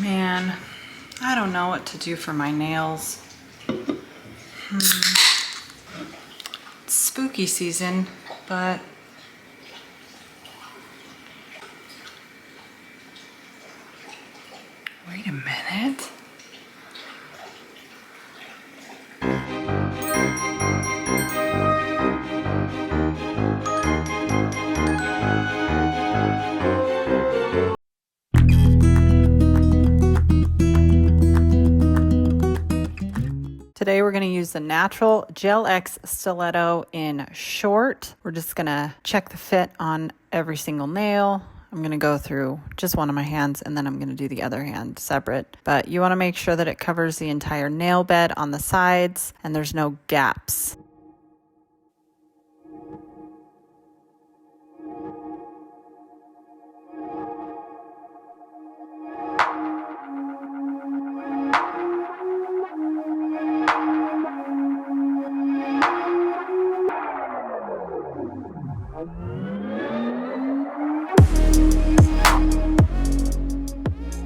Man, I don't know what to do for my nails. It's spooky season, but wait a minute. Today we're going to use the Natural Gel X Stiletto in short. We're just going to check the fit on every single nail. I'm going to go through just one of my hands and then I'm going to do the other hand separate. But you want to make sure that it covers the entire nail bed on the sides and there's no gaps.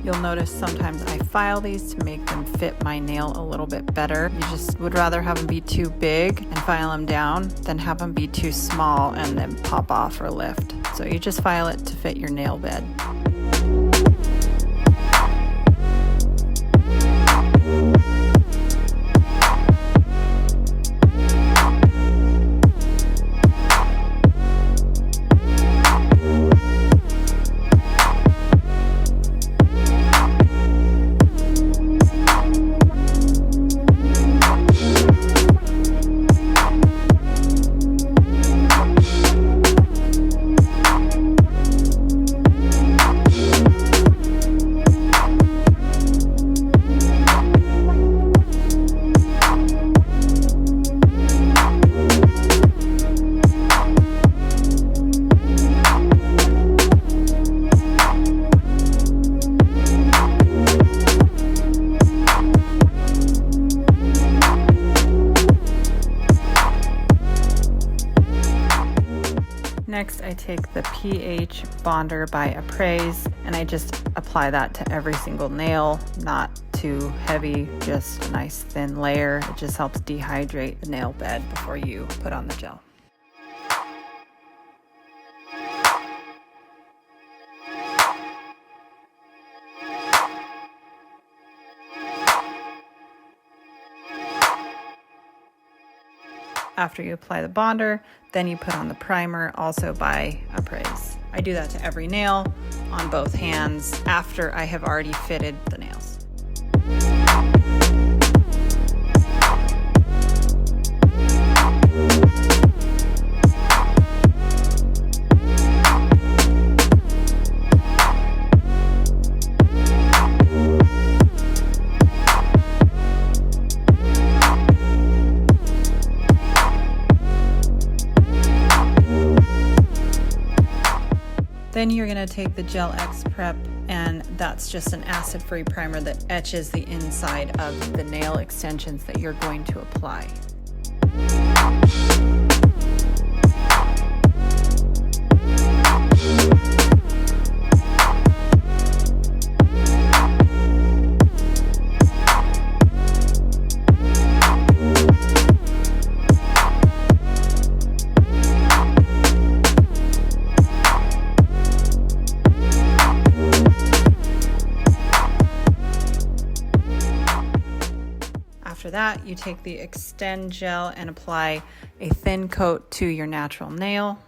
You'll notice sometimes I file these to make them fit my nail a little bit better. You just would rather have them be too big and file them down than have them be too small and then pop off or lift. So you just file it to fit your nail bed. Next, I take the pH bonder by Appraise and I just apply that to every single nail, not too heavy, just a nice thin layer. It just helps dehydrate the nail bed before you put on the gel. After you apply the bonder, then you put on the primer, also by Appraise. I do that to every nail on both hands after I have already fitted the nails. Then you're going to take the Gel X Prep, and that's just an acid-free primer that etches the inside of the nail extensions that you're going to apply. After that, you take the Extend Gel and apply a thin coat to your natural nail.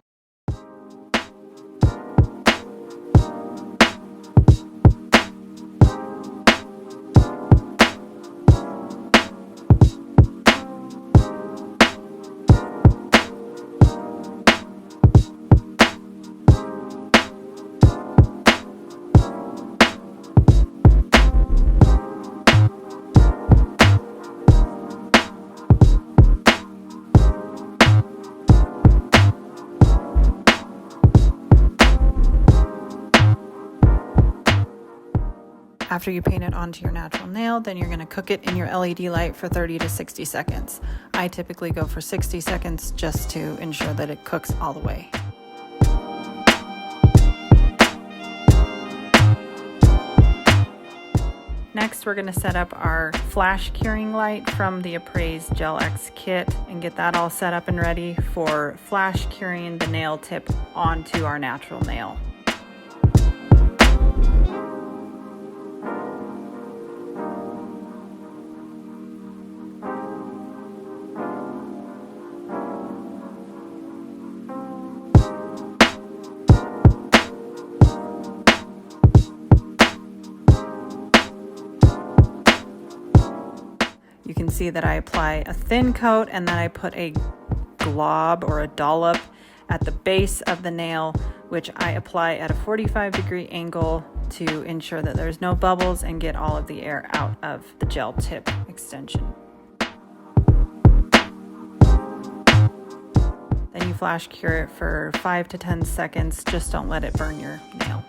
After you paint it onto your natural nail, then you're going to cook it in your LED light for 30 to 60 seconds. I typically go for 60 seconds just to ensure that it cooks all the way. Next, we're going to set up our flash curing light from the Appraise Gel X kit and get that all set up and ready for flash curing the nail tip onto our natural nail. You can see that I apply a thin coat and then I put a glob or a dollop at the base of the nail, which I apply at a 45-degree angle to ensure that there's no bubbles and get all of the air out of the gel tip extension. Then you flash cure it for 5 to 10 seconds. Just don't let it burn your nail.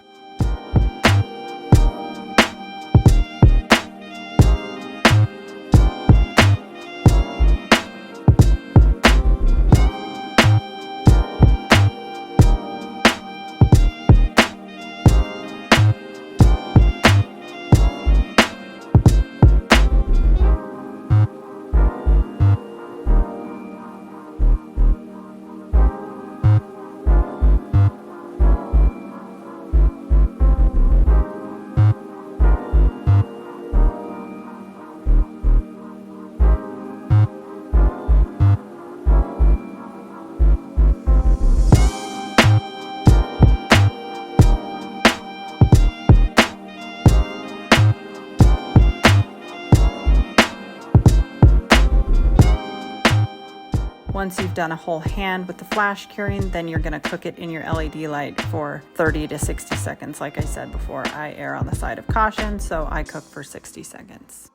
Once you've done a whole hand with the flash curing, then you're going to cook it in your LED light for 30 to 60 seconds. Like I said before, I err on the side of caution, so I cook for 60 seconds.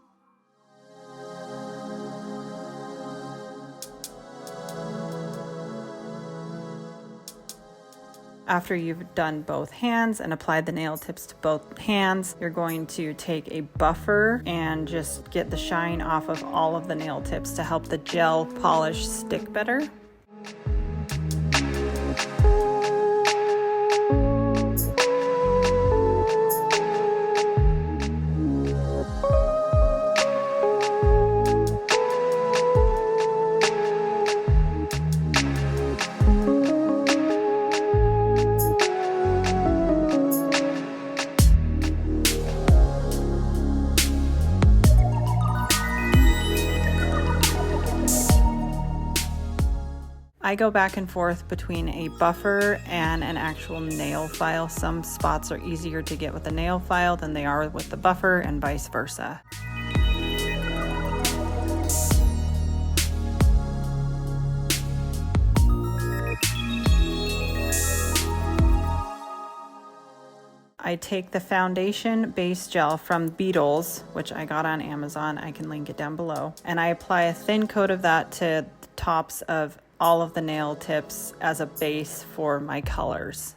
After you've done both hands and applied the nail tips to both hands, you're going to take a buffer and just get the shine off of all of the nail tips to help the gel polish stick better. I go back and forth between a buffer and an actual nail file. Some spots are easier to get with the nail file than they are with the buffer, and vice versa. I take the foundation base gel from Beetles, which I got on Amazon, I can link it down below, and I apply a thin coat of that to the tops of all of the nail tips as a base for my colors.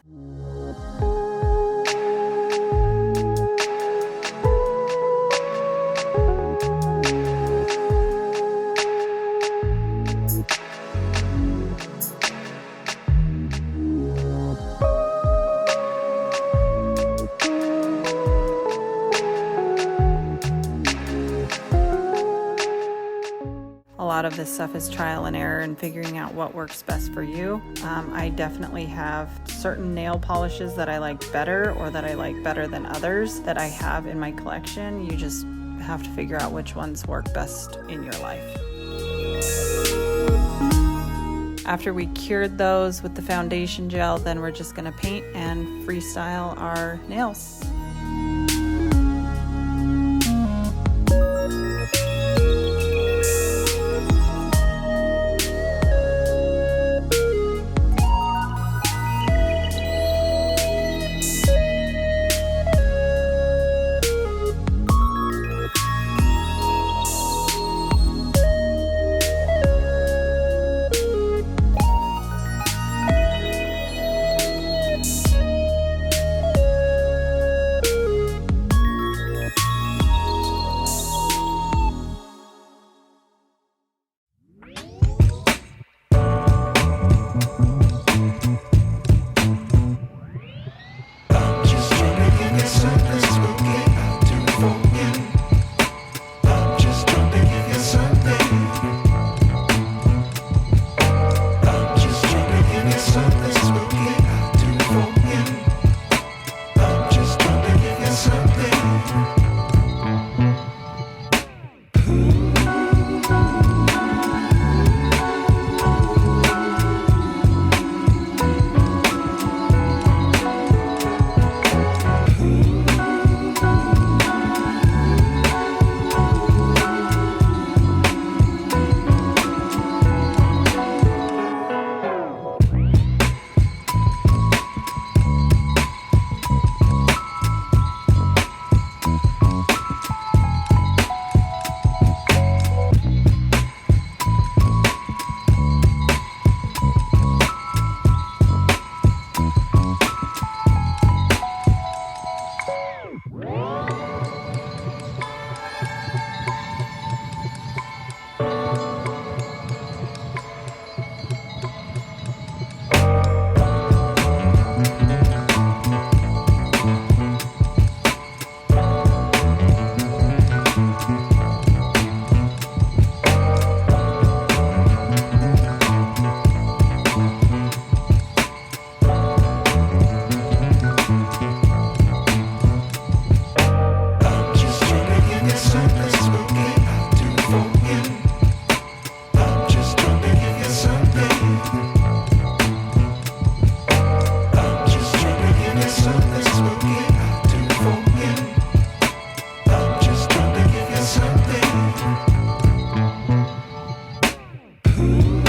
A lot of this stuff is trial and error and figuring out what works best for you. I definitely have certain nail polishes that I like better or that I like better than others that I have in my collection. You just have to figure out which ones work best in your life. After we cured those with the foundation gel, then we're just going to paint and freestyle our nails. something spooky I'll do for you. I'm just trying to give you something. I'm just trying to give you something spooky I'll do for you. I'm just trying to give you something. Ooh.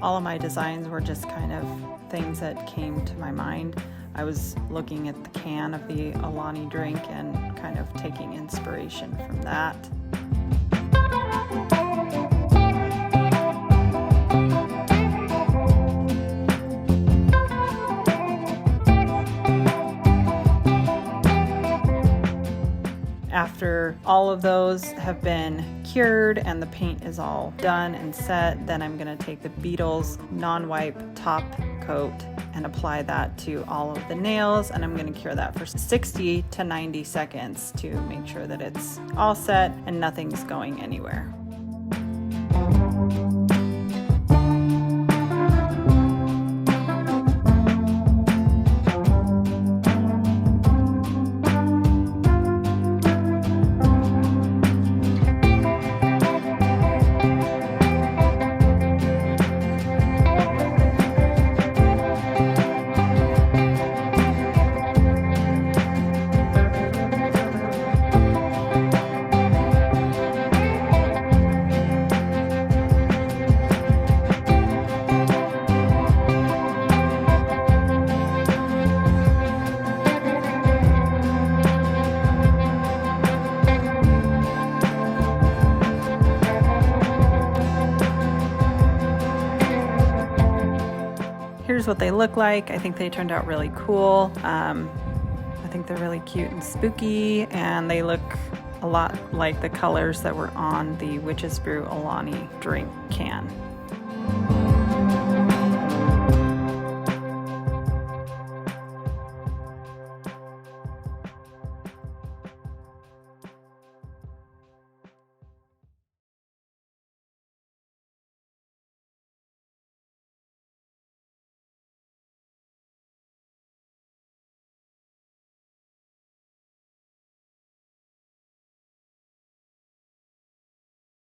All of my designs were just kind of things that came to my mind. I was looking at the can of the Alani drink and kind of taking inspiration from that. After all of those have been cured and the paint is all done and set, then I'm going to take the Beetles non-wipe top coat and apply that to all of the nails, and I'm going to cure that for 60 to 90 seconds to make sure that it's all set and nothing's going anywhere. Here's what they look like. I think they turned out really cool. I think they're really cute and spooky, and they look a lot like the colors that were on the Witch's Brew Alani drink can.